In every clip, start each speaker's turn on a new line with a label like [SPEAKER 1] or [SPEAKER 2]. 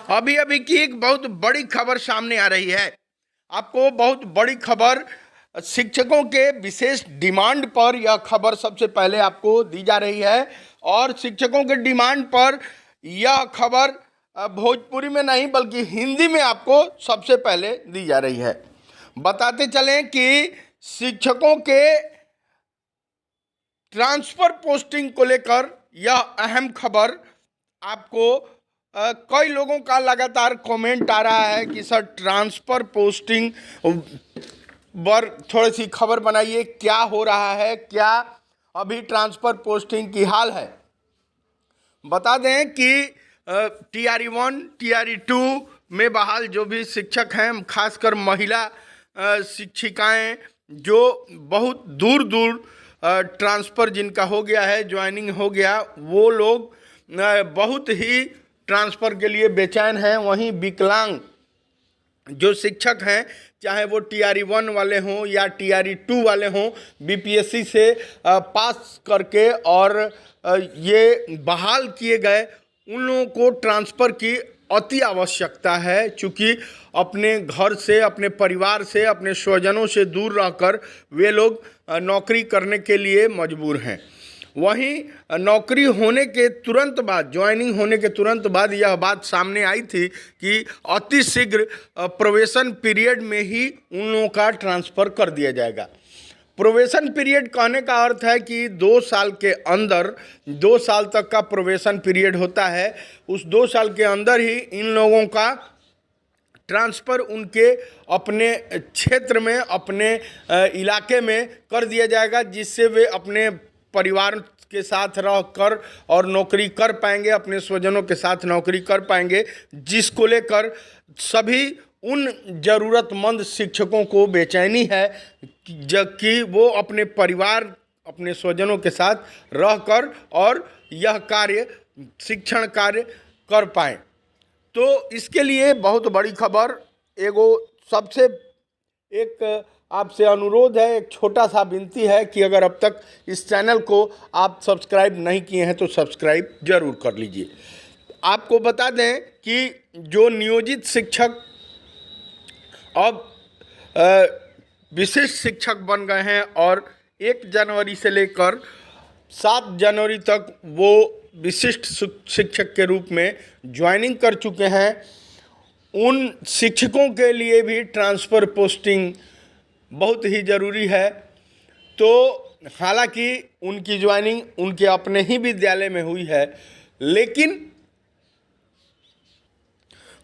[SPEAKER 1] अभी अभी की एक बहुत बड़ी खबर सामने आ रही है। आपको बहुत बड़ी खबर, शिक्षकों के विशेष डिमांड पर यह खबर सबसे पहले आपको दी जा रही है। और शिक्षकों के डिमांड पर यह खबर भोजपुरी में नहीं बल्कि हिंदी में आपको सबसे पहले दी जा रही है। बताते चलें कि शिक्षकों के ट्रांसफर पोस्टिंग को लेकर यह अहम खबर आपको कई लोगों का लगातार कमेंट आ रहा है कि सर ट्रांसफ़र पोस्टिंग पर थोड़ी सी खबर बनाइए, क्या हो रहा है, क्या अभी ट्रांसफ़र पोस्टिंग की हाल है। बता दें कि TRE 1 TRE 2 में बहाल जो भी शिक्षक हैं, खासकर महिला शिक्षिकाएं जो बहुत दूर दूर ट्रांसफ़र जिनका हो गया है, ज्वाइनिंग हो गया, वो लोग बहुत ही ट्रांसफ़र के लिए बेचैन हैं। वहीं विकलांग जो शिक्षक हैं, चाहे वो TRE 1 वाले हों या TRE 2 वाले हों, BPSC से पास करके और ये बहाल किए गए, उन लोगों को ट्रांसफ़र की अति आवश्यकता है। चूँकि अपने घर से, अपने परिवार से, अपने स्वजनों से दूर रहकर वे लोग नौकरी करने के लिए मजबूर हैं। वहीं नौकरी होने के तुरंत बाद, ज्वाइनिंग होने के तुरंत बाद यह बात सामने आई थी कि अति शीघ्र प्रोबेशन पीरियड में ही उन लोगों का ट्रांसफ़र कर दिया जाएगा। प्रोबेशन पीरियड कहने का अर्थ है कि 2 साल के अंदर, 2 साल तक का प्रोबेशन पीरियड होता है। उस 2 साल के अंदर ही इन लोगों का ट्रांसफ़र उनके अपने क्षेत्र में, अपने इलाके में कर दिया जाएगा, जिससे वे अपने परिवार के साथ रहकर और नौकरी कर पाएंगे, अपने स्वजनों के साथ नौकरी कर पाएंगे, जिसको लेकर सभी उन ज़रूरतमंद शिक्षकों को बेचैनी है जबकि वो अपने परिवार, अपने स्वजनों के साथ रहकर और यह कार्य, शिक्षण कार्य कर पाएँ। तो इसके लिए बहुत बड़ी खबर, एगो सबसे एक आपसे अनुरोध है, एक छोटा सा विनती है कि अगर अब तक इस चैनल को आप सब्सक्राइब नहीं किए हैं तो सब्सक्राइब जरूर कर लीजिए। आपको बता दें कि जो नियोजित शिक्षक अब विशिष्ट शिक्षक बन गए हैं और 1 जनवरी से लेकर 7 जनवरी तक वो विशिष्ट शिक्षक के रूप में ज्वाइनिंग कर चुके हैं, उन शिक्षकों के लिए भी ट्रांसफ़र पोस्टिंग बहुत ही ज़रूरी है। तो हालांकि उनकी ज्वाइनिंग उनके अपने ही विद्यालय में हुई है, लेकिन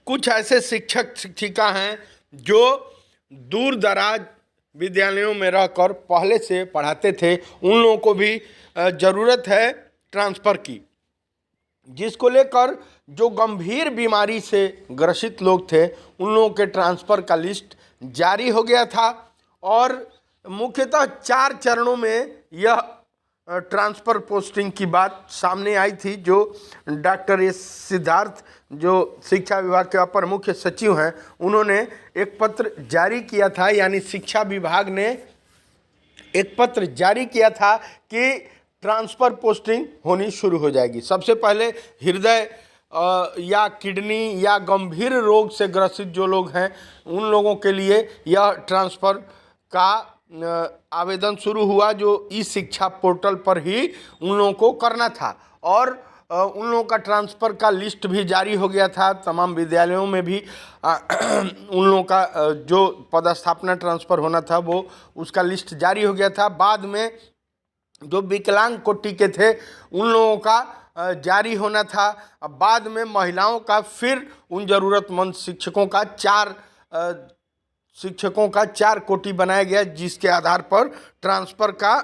[SPEAKER 1] कुछ ऐसे शिक्षक शिक्षिका हैं जो दूर दराज विद्यालयों में रहकर पहले से पढ़ाते थे, उन लोगों को भी ज़रूरत है ट्रांसफ़र की, जिसको लेकर जो गंभीर बीमारी से ग्रसित लोग थे उन लोगों के ट्रांसफ़र का लिस्ट जारी हो गया था। और मुख्यतः 4 चरणों में यह ट्रांसफ़र पोस्टिंग की बात सामने आई थी। जो डॉक्टर एस सिद्धार्थ, जो शिक्षा विभाग के अपर मुख्य सचिव हैं, उन्होंने एक पत्र जारी किया था, यानी शिक्षा विभाग ने एक पत्र जारी किया था कि ट्रांसफ़र पोस्टिंग होनी शुरू हो जाएगी। सबसे पहले हृदय या किडनी या गंभीर रोग से ग्रसित जो लोग हैं, उन लोगों के लिए यह ट्रांसफ़र का आवेदन शुरू हुआ, जो ई-शिक्षा पोर्टल पर ही उन लोगों को करना था। और उन लोगों का ट्रांसफ़र का लिस्ट भी जारी हो गया था। तमाम विद्यालयों में भी उन लोगों का जो पदस्थापना ट्रांसफ़र होना था वो उसका लिस्ट जारी हो गया था। बाद में जो विकलांग कोटि के थे उन लोगों का जारी होना था। अब बाद में महिलाओं का फिर उन ज़रूरतमंद शिक्षकों का 4 कोटि बनाया गया, जिसके आधार पर ट्रांसफ़र का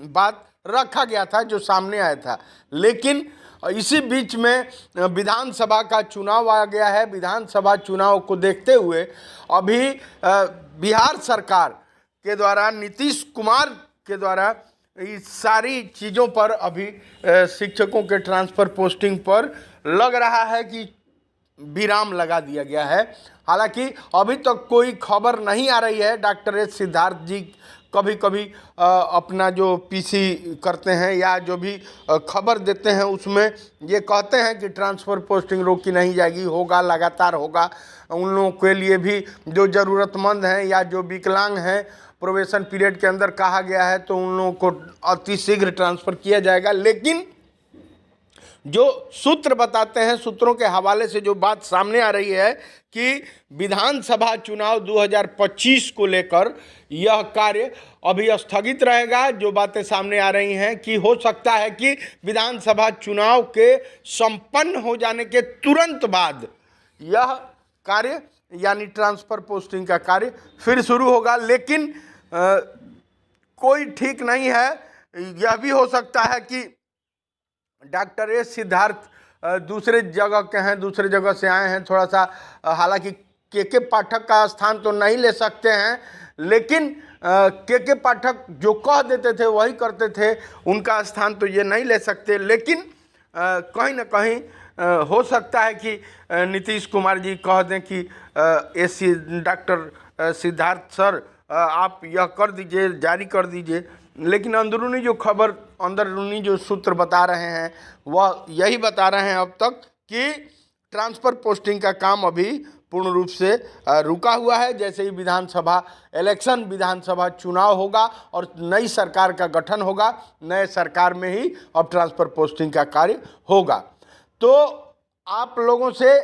[SPEAKER 1] बात रखा गया था, जो सामने आया था। लेकिन इसी बीच में विधानसभा का चुनाव आ गया है। विधानसभा चुनाव को देखते हुए अभी बिहार सरकार के द्वारा, नीतीश कुमार के द्वारा इस सारी चीज़ों पर अभी शिक्षकों के ट्रांसफ़र पोस्टिंग पर लग रहा है कि विराम लगा दिया गया है। हालांकि अभी तक कोई खबर नहीं आ रही है डॉक्टर एस सिद्धार्थ जी कभी कभी अपना जो पीसी करते हैं या जो भी खबर देते हैं उसमें ये कहते हैं कि ट्रांसफ़र पोस्टिंग रोकी नहीं जाएगी, होगा, लगातार होगा। उन लोगों के लिए भी जो ज़रूरतमंद हैं या जो विकलांग हैं, प्रोबेशन पीरियड के अंदर कहा गया है, तो उन लोगों को अति शीघ्र ट्रांसफ़र किया जाएगा। लेकिन जो सूत्र बताते हैं, सूत्रों के हवाले से जो बात सामने आ रही है कि विधानसभा चुनाव 2025 को लेकर यह कार्य अभी स्थगित रहेगा। जो बातें सामने आ रही हैं कि हो सकता है कि विधानसभा चुनाव के संपन्न हो जाने के तुरंत बाद यह कार्य यानी ट्रांसफ़र पोस्टिंग का कार्य फिर शुरू होगा। लेकिन कोई ठीक नहीं है। यह भी हो सकता है कि डॉक्टर एस सिद्धार्थ दूसरे जगह के हैं, दूसरे जगह से आए हैं। थोड़ा सा हालांकि के पाठक का स्थान तो नहीं ले सकते हैं, लेकिन के पाठक जो कह देते थे वही करते थे, उनका स्थान तो ये नहीं ले सकते। लेकिन कहीं ना कहीं हो सकता है कि नीतीश कुमार जी कह दें कि डॉक्टर सिद्धार्थ सर आप यह कर दीजिए, जारी कर दीजिए। लेकिन अंदरूनी जो खबर, अंदरूनी जो सूत्र बता रहे हैं वह यही बता रहे हैं अब तक कि ट्रांसफ़र पोस्टिंग का काम अभी पूर्ण रूप से रुका हुआ है। जैसे ही विधानसभा इलेक्शन, विधानसभा चुनाव होगा और नई सरकार का गठन होगा, नए सरकार में ही अब ट्रांसफ़र पोस्टिंग का कार्य होगा। तो आप लोगों से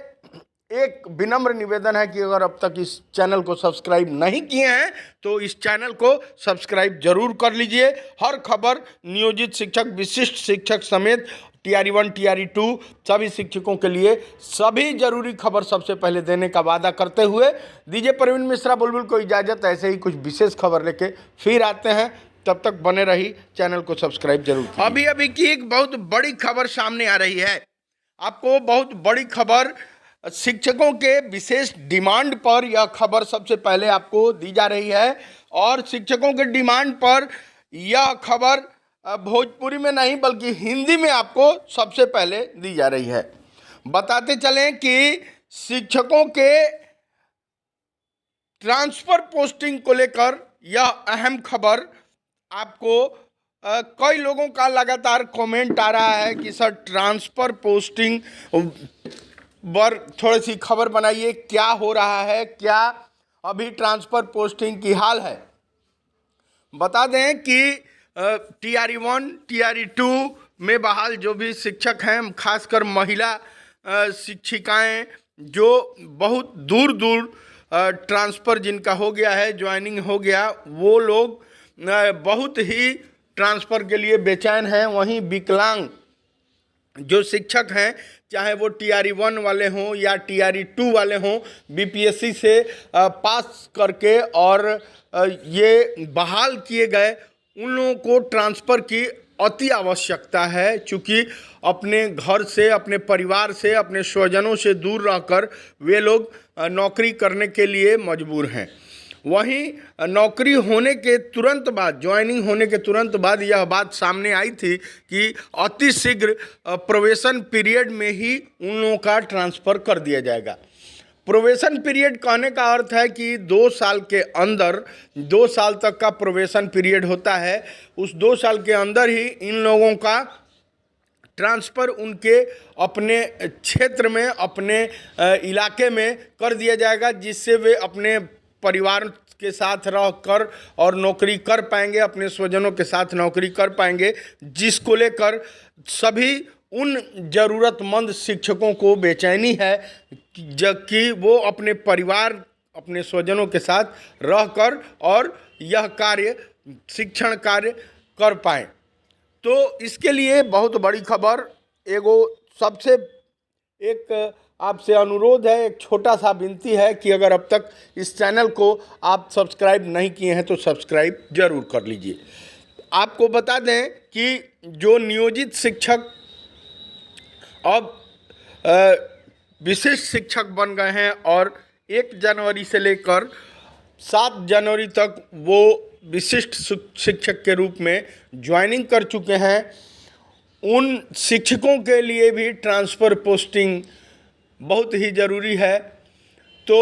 [SPEAKER 1] एक विनम्र निवेदन है कि अगर अब तक इस चैनल को सब्सक्राइब नहीं किए हैं तो इस चैनल को सब्सक्राइब जरूर कर लीजिए। हर खबर, नियोजित शिक्षक, विशिष्ट शिक्षक समेत TRE1 TRE2 सभी शिक्षकों के लिए सभी जरूरी खबर सबसे पहले देने का वादा करते हुए दीजिए प्रवीण मिश्रा बुलबुल को इजाज़त। ऐसे ही कुछ विशेष खबर लेके फिर आते हैं, तब तक बने रही, चैनल को सब्सक्राइब जरूर। अभी की एक बहुत बड़ी खबर सामने आ रही है। आपको बहुत बड़ी खबर, शिक्षकों के विशेष डिमांड पर यह खबर सबसे पहले आपको दी जा रही है। और शिक्षकों के डिमांड पर यह खबर भोजपुरी में नहीं बल्कि हिंदी में आपको सबसे पहले दी जा रही है। बताते चलें कि शिक्षकों के ट्रांसफ़र पोस्टिंग को लेकर यह अहम खबर आपको कई लोगों का लगातार कमेंट आ रहा है कि सर ट्रांसफ़र पोस्टिंग पर थोड़ी सी खबर बनाइए, क्या हो रहा है, क्या अभी ट्रांसफ़र पोस्टिंग की हाल है। बता दें कि TRE1 TRE2 में बहाल जो भी शिक्षक हैं, खासकर महिला शिक्षिकाएं जो बहुत दूर दूर ट्रांसफ़र जिनका हो गया है, ज्वाइनिंग हो गया, वो लोग बहुत ही ट्रांसफ़र के लिए बेचैन हैं। वहीं विकलांग जो शिक्षक हैं, चाहे वो TRE1 वाले हों या TRE2 वाले हों, BPSC से पास करके और ये बहाल किए गए, उन लोगों को ट्रांसफ़र की अति आवश्यकता है। चूँकि अपने घर से, अपने परिवार से, अपने स्वजनों से दूर रहकर वे लोग नौकरी करने के लिए मजबूर हैं। वहीं नौकरी होने के तुरंत बाद, ज्वाइनिंग होने के तुरंत बाद यह बात सामने आई थी कि अति शीघ्र प्रोबेशन पीरियड में ही उन लोगों का ट्रांसफ़र कर दिया जाएगा। प्रोबेशन पीरियड कहने का अर्थ है कि 2 साल के अंदर, 2 साल तक का प्रोबेशन पीरियड होता है। उस 2 साल के अंदर ही इन लोगों का ट्रांसफ़र उनके अपने क्षेत्र में, अपने इलाके में कर दिया जाएगा, जिससे वे अपने परिवार के साथ रहकर और नौकरी कर पाएंगे, अपने स्वजनों के साथ नौकरी कर पाएंगे, जिसको लेकर सभी उन ज़रूरतमंद शिक्षकों को बेचैनी है जबकि वो अपने परिवार, अपने स्वजनों के साथ रहकर और यह कार्य, शिक्षण कार्य कर पाएँ। तो इसके लिए बहुत बड़ी खबर, एगो सबसे एक आपसे अनुरोध है, एक छोटा सा विनती है कि अगर अब तक इस चैनल को आप सब्सक्राइब नहीं किए हैं तो सब्सक्राइब जरूर कर लीजिए। आपको बता दें कि जो नियोजित शिक्षक अब विशिष्ट शिक्षक बन गए हैं और 1 जनवरी से लेकर 7 जनवरी तक वो विशिष्ट शिक्षक के रूप में ज्वाइनिंग कर चुके हैं, उन शिक्षकों के लिए भी ट्रांसफ़र पोस्टिंग बहुत ही ज़रूरी है। तो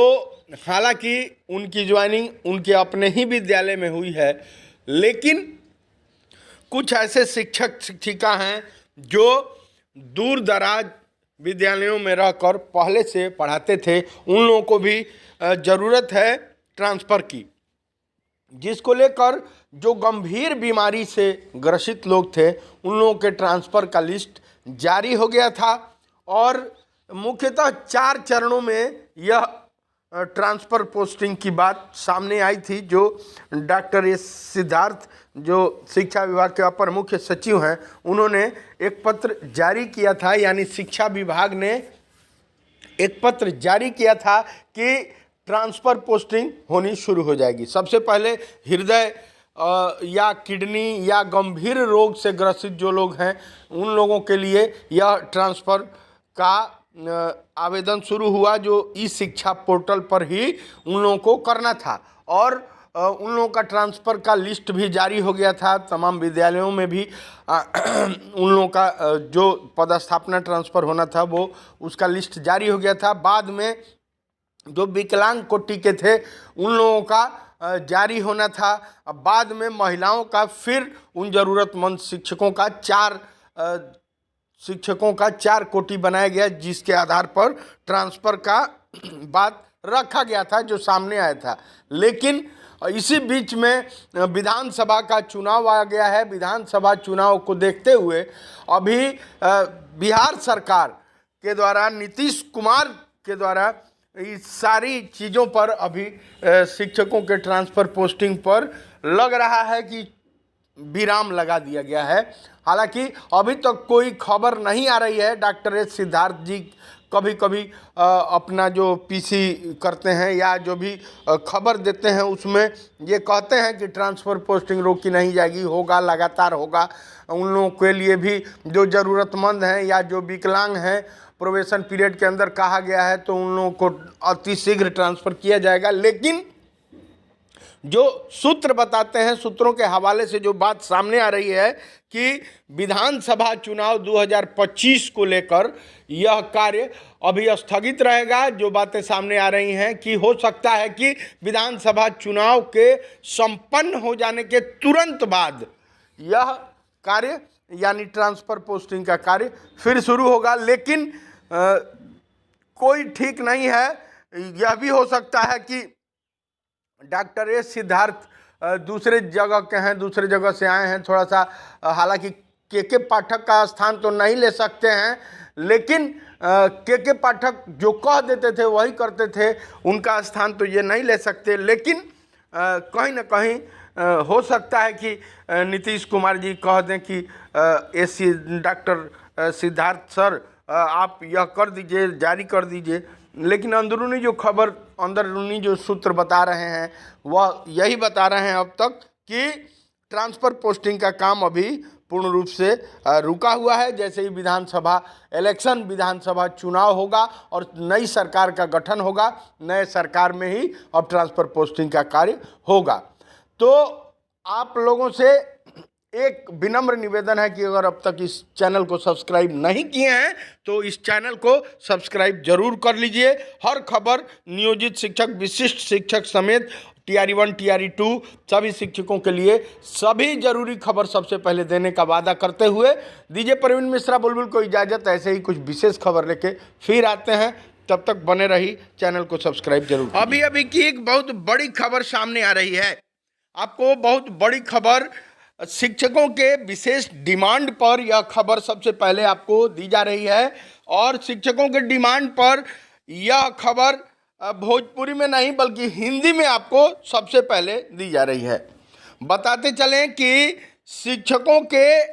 [SPEAKER 1] हालांकि उनकी ज्वाइनिंग उनके अपने ही विद्यालय में हुई है, लेकिन कुछ ऐसे शिक्षक शिक्षिका हैं जो दूर दराज विद्यालयों में रहकर पहले से पढ़ाते थे, उन लोगों को भी ज़रूरत है ट्रांसफ़र की, जिसको लेकर जो गंभीर बीमारी से ग्रसित लोग थे उन लोगों के ट्रांसफ़र का लिस्ट जारी हो गया था। और मुख्यतः 4 चरणों में यह ट्रांसफ़र पोस्टिंग की बात सामने आई थी। जो डॉक्टर एस सिद्धार्थ जो शिक्षा विभाग के अपर मुख्य सचिव हैं, उन्होंने एक पत्र जारी किया था, यानी शिक्षा विभाग ने एक पत्र जारी किया था कि ट्रांसफ़र पोस्टिंग होनी शुरू हो जाएगी। सबसे पहले हृदय या किडनी या गंभीर रोग से ग्रसित जो लोग हैं उन लोगों के लिए यह ट्रांसफ़र का आवेदन शुरू हुआ, जो ई शिक्षा पोर्टल पर ही उन लोगों को करना था। और उन लोगों का ट्रांसफ़र का लिस्ट भी जारी हो गया था। तमाम विद्यालयों में भी उन लोगों का जो पदस्थापना ट्रांसफ़र होना था वो उसका लिस्ट जारी हो गया था। बाद में जो विकलांग कोटि के थे उन लोगों का जारी होना था। अब बाद में महिलाओं का फिर उन ज़रूरतमंद शिक्षकों का 4 कोटि बनाया गया, जिसके आधार पर ट्रांसफ़र का बात रखा गया था, जो सामने आया था। लेकिन इसी बीच में विधानसभा का चुनाव आ गया है। विधानसभा चुनाव को देखते हुए अभी बिहार सरकार के द्वारा, नीतीश कुमार के द्वारा इस सारी चीज़ों पर अभी शिक्षकों के ट्रांसफ़र पोस्टिंग पर लग रहा है कि विराम लगा दिया गया है। हालांकि अभी तक कोई खबर नहीं आ रही है। डॉक्टर एस सिद्धार्थ जी कभी कभी अपना जो पीसी करते हैं या जो भी खबर देते हैं उसमें ये कहते हैं कि ट्रांसफ़र पोस्टिंग रोकी नहीं जाएगी, होगा, लगातार होगा। उन लोगों के लिए भी जो ज़रूरतमंद हैं या जो विकलांग हैं, प्रोबेशन पीरियड के अंदर कहा गया है तो उन लोगों को अति शीघ्र ट्रांसफ़र किया जाएगा। लेकिन जो सूत्र बताते हैं, सूत्रों के हवाले से जो बात सामने आ रही है कि विधानसभा चुनाव 2025 को लेकर यह कार्य अभी स्थगित रहेगा। जो बातें सामने आ रही हैं कि हो सकता है कि विधानसभा चुनाव के संपन्न हो जाने के तुरंत बाद यह कार्य यानी ट्रांसफ़र पोस्टिंग का कार्य फिर शुरू होगा। लेकिन कोई ठीक नहीं है। यह भी हो सकता है कि डॉक्टर एस सिद्धार्थ दूसरे जगह के हैं, दूसरे जगह से आए हैं। थोड़ा सा हालांकि के पाठक का स्थान तो नहीं ले सकते हैं, लेकिन के पाठक जो कह देते थे वही करते थे, उनका स्थान तो ये नहीं ले सकते। लेकिन कहीं ना कहीं हो सकता है कि नीतीश कुमार जी कह दें कि डॉक्टर सिद्धार्थ सर आप यह कर दीजिए, जारी कर दीजिए। लेकिन अंदरूनी जो सूत्र बता रहे हैं वह यही बता रहे हैं अब तक कि ट्रांसफ़र पोस्टिंग का काम अभी पूर्ण रूप से रुका हुआ है। जैसे ही विधानसभा चुनाव होगा और नई सरकार का गठन होगा, नए सरकार में ही अब ट्रांसफ़र पोस्टिंग का कार्य होगा। तो आप लोगों से एक विनम्र निवेदन है कि अगर अब तक इस चैनल को सब्सक्राइब नहीं किए हैं तो इस चैनल को सब्सक्राइब जरूर कर लीजिए। हर खबर नियोजित शिक्षक, विशिष्ट शिक्षक समेत TRE 1 TRE 2 सभी शिक्षकों के लिए सभी जरूरी खबर सबसे पहले देने का वादा करते हुए दीजिए प्रवीण मिश्रा बुलबुल को इजाज़त। ऐसे ही कुछ विशेष खबर लेके फिर आते हैं, तब तक बने रही, चैनल को सब्सक्राइब जरूर। अभी की एक बहुत बड़ी खबर सामने आ रही है। आपको बहुत बड़ी खबर, शिक्षकों के विशेष डिमांड पर यह खबर सबसे पहले आपको दी जा रही है। और शिक्षकों के डिमांड पर यह खबर भोजपुरी में नहीं बल्कि हिंदी में आपको सबसे पहले दी जा रही है। बताते चलें कि शिक्षकों के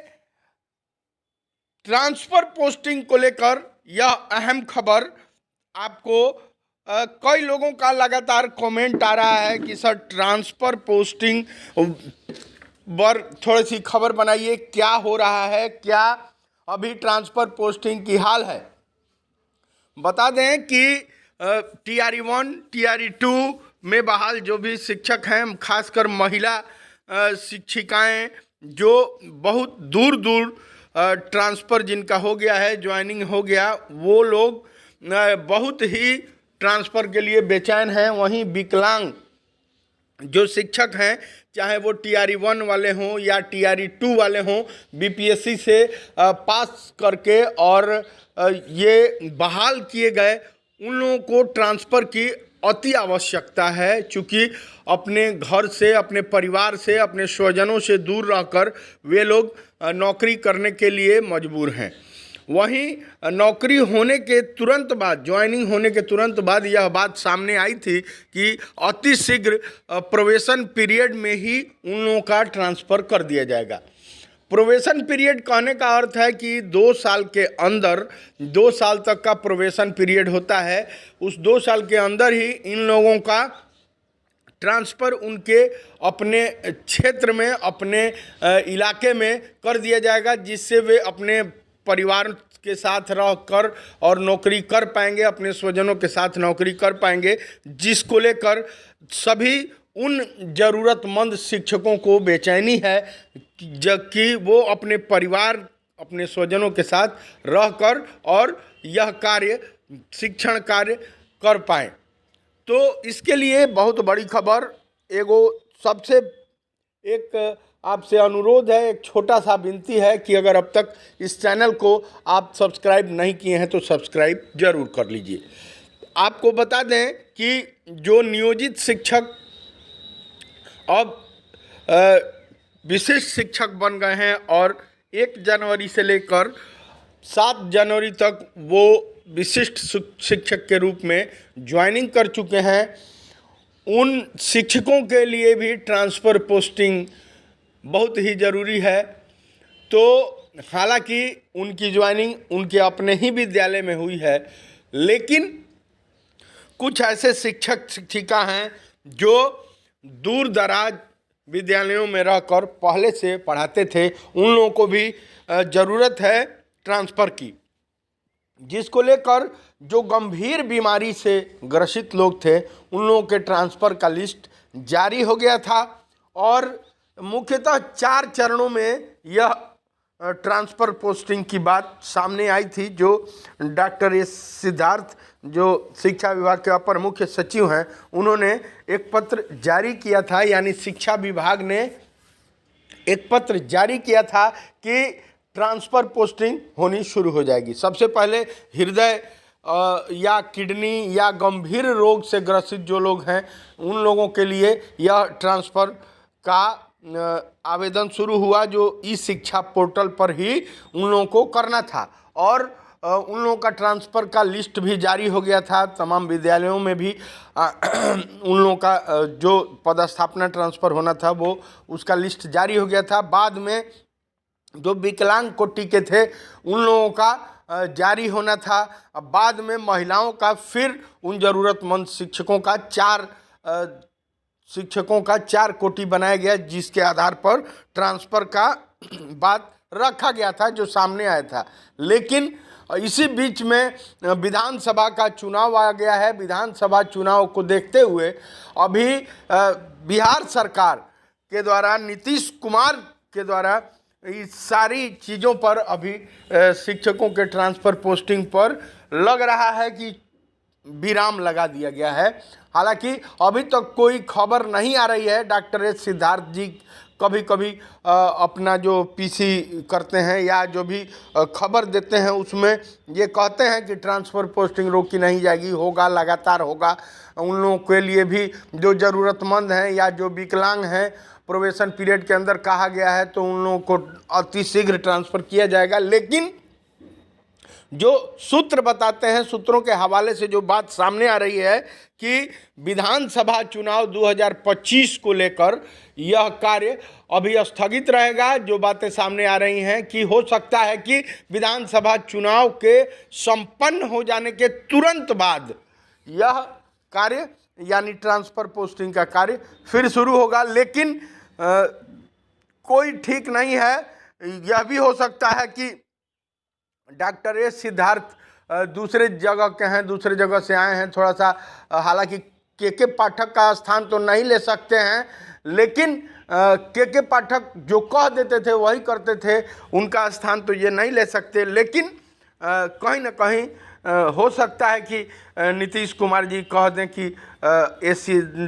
[SPEAKER 1] ट्रांसफ़र पोस्टिंग को लेकर यह अहम खबर आपको कई लोगों का लगातार कमेंट आ रहा है कि सर ट्रांसफ़र पोस्टिंग पर थोड़ी सी खबर बनाइए, क्या हो रहा है, क्या अभी ट्रांसफ़र पोस्टिंग की हाल है। बता दें कि TRE 1 TRE 2 में बहाल जो भी शिक्षक हैं, खासकर महिला शिक्षिकाएं जो बहुत दूर ट्रांसफ़र जिनका हो गया है, ज्वाइनिंग हो गया, वो लोग बहुत ही ट्रांसफ़र के लिए बेचैन हैं। वहीं विकलांग जो शिक्षक हैं, चाहे वो TRE 1 वाले हों या TRE 2 वाले हों, BPSC से पास करके और ये बहाल किए गए, उन लोगों को ट्रांसफ़र की अति आवश्यकता है। चूँकि अपने घर से, अपने परिवार से, अपने स्वजनों से दूर रहकर वे लोग नौकरी करने के लिए मजबूर हैं। वहीं नौकरी होने के तुरंत बाद, ज्वाइनिंग होने के तुरंत बाद यह बात सामने आई थी कि अति शीघ्र प्रोबेशन पीरियड में ही उन लोगों का ट्रांसफ़र कर दिया जाएगा। प्रोबेशन पीरियड कहने का अर्थ है कि 2 साल के अंदर, 2 साल तक का प्रोबेशन पीरियड होता है, उस 2 साल के अंदर ही इन लोगों का ट्रांसफ़र उनके अपने क्षेत्र में, अपने इलाके में कर दिया जाएगा, जिससे वे अपने परिवार के साथ रहकर और नौकरी कर पाएंगे, अपने स्वजनों के साथ नौकरी कर पाएंगे, जिसको लेकर सभी उन ज़रूरतमंद शिक्षकों को बेचैनी है जबकि वो अपने परिवार, अपने स्वजनों के साथ रहकर और यह कार्य, शिक्षण कार्य कर पाएँ। तो इसके लिए बहुत बड़ी खबर, एगो सबसे एक आपसे अनुरोध है, एक छोटा सा विनती है कि अगर अब तक इस चैनल को आप सब्सक्राइब नहीं किए हैं तो सब्सक्राइब जरूर कर लीजिए। आपको बता दें कि जो नियोजित शिक्षक अब विशिष्ट शिक्षक बन गए हैं और 1 जनवरी से लेकर 7 जनवरी तक वो विशिष्ट शिक्षक के रूप में ज्वाइनिंग कर चुके हैं, उन शिक्षकों के लिए भी ट्रांसफ़र पोस्टिंग बहुत ही ज़रूरी है। तो हालांकि उनकी ज्वाइनिंग उनके अपने ही विद्यालय में हुई है, लेकिन कुछ ऐसे शिक्षक शिक्षिका हैं जो दूर दराज विद्यालयों में रहकर पहले से पढ़ाते थे, उन लोगों को भी ज़रूरत है ट्रांसफ़र की, जिसको लेकर जो गंभीर बीमारी से ग्रसित लोग थे उन लोगों के ट्रांसफ़र का लिस्ट जारी हो गया था और मुख्यतः 4 चरणों में यह ट्रांसफ़र पोस्टिंग की बात सामने आई थी। जो डॉक्टर एस सिद्धार्थ, जो शिक्षा विभाग के अपर मुख्य सचिव हैं, उन्होंने एक पत्र जारी किया था, यानी शिक्षा विभाग ने एक पत्र जारी किया था कि ट्रांसफ़र पोस्टिंग होनी शुरू हो जाएगी। सबसे पहले हृदय या किडनी या गंभीर रोग से ग्रसित जो लोग हैं उन लोगों के लिए यह ट्रांसफ़र का आवेदन शुरू हुआ, जो ई शिक्षा पोर्टल पर ही उन लोगों को करना था और उन लोगों का ट्रांसफ़र का लिस्ट भी जारी हो गया था। तमाम विद्यालयों में भी उन लोगों का जो पदस्थापना ट्रांसफ़र होना था वो उसका लिस्ट जारी हो गया था। बाद में जो विकलांग कोटि के थे उन लोगों का जारी होना था। अब बाद में महिलाओं का फिर उन ज़रूरतमंद शिक्षकों का 4 कोटि बनाया गया, जिसके आधार पर ट्रांसफ़र का बात रखा गया था, जो सामने आया था। लेकिन इसी बीच में विधानसभा का चुनाव आ गया है। विधानसभा चुनाव को देखते हुए अभी बिहार सरकार के द्वारा, नीतीश कुमार के द्वारा इस सारी चीज़ों पर अभी शिक्षकों के ट्रांसफ़र पोस्टिंग पर लग रहा है कि विराम लगा दिया गया है। हालांकि अभी तक कोई खबर नहीं आ रही है। डॉक्टर एस सिद्धार्थ जी कभी कभी अपना जो पीसी करते हैं या जो भी खबर देते हैं उसमें ये कहते हैं कि ट्रांसफ़र पोस्टिंग रोकी नहीं जाएगी, होगा, लगातार होगा। उन लोगों के लिए भी जो ज़रूरतमंद हैं या जो विकलांग हैं, प्रोबेशन पीरियड के अंदर कहा गया है तो उन लोगों को अति शीघ्र ट्रांसफ़र किया जाएगा। लेकिन जो सूत्र बताते हैं, सूत्रों के हवाले से जो बात सामने आ रही है कि विधानसभा चुनाव 2025 को लेकर यह कार्य अभी स्थगित रहेगा। जो बातें सामने आ रही हैं कि हो सकता है कि विधानसभा चुनाव के संपन्न हो जाने के तुरंत बाद यह कार्य यानी ट्रांसफ़र पोस्टिंग का कार्य फिर शुरू होगा। लेकिन कोई ठीक नहीं है। यह भी हो सकता है कि डॉक्टर एस सिद्धार्थ दूसरे जगह के हैं, दूसरे जगह से आए हैं, थोड़ा सा हालांकि के पाठक का स्थान तो नहीं ले सकते हैं, लेकिन के पाठक जो कह देते थे वही करते थे, उनका स्थान तो ये नहीं ले सकते। लेकिन कहीं ना कहीं हो सकता है कि नीतीश कुमार जी कह दें कि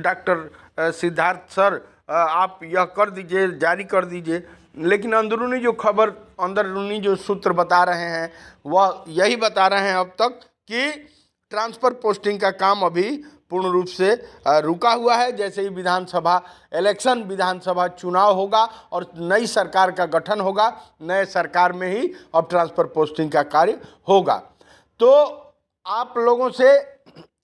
[SPEAKER 1] डॉक्टर सिद्धार्थ सर आप यह कर दीजिए, जारी कर दीजिए, लेकिन अंदरूनी जो खबर, अंदरूनी जो सूत्र बता रहे हैं वह यही बता रहे हैं अब तक कि ट्रांसफ़र पोस्टिंग का काम अभी पूर्ण रूप से रुका हुआ है। जैसे ही विधानसभा इलेक्शन, विधानसभा चुनाव होगा और नई सरकार का गठन होगा, नए सरकार में ही अब ट्रांसफ़र पोस्टिंग का कार्य होगा। तो आप लोगों से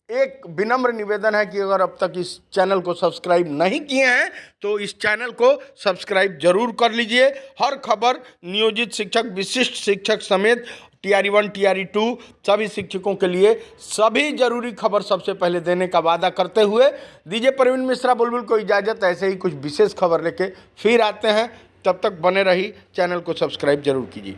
[SPEAKER 1] एक विनम्र निवेदन है कि अगर अब तक इस चैनल को सब्सक्राइब नहीं किए हैं तो इस चैनल को सब्सक्राइब जरूर कर लीजिए। हर खबर नियोजित शिक्षक, विशिष्ट शिक्षक समेत TRE 1, TRE 2 सभी शिक्षकों के लिए सभी जरूरी खबर सबसे पहले देने का वादा करते हुए दीजिए प्रवीण मिश्रा बुलबुल को इजाज़त। ऐसे ही कुछ विशेष खबर लेके फिर आते हैं, तब तक बने रही, चैनल को सब्सक्राइब जरूर कीजिए।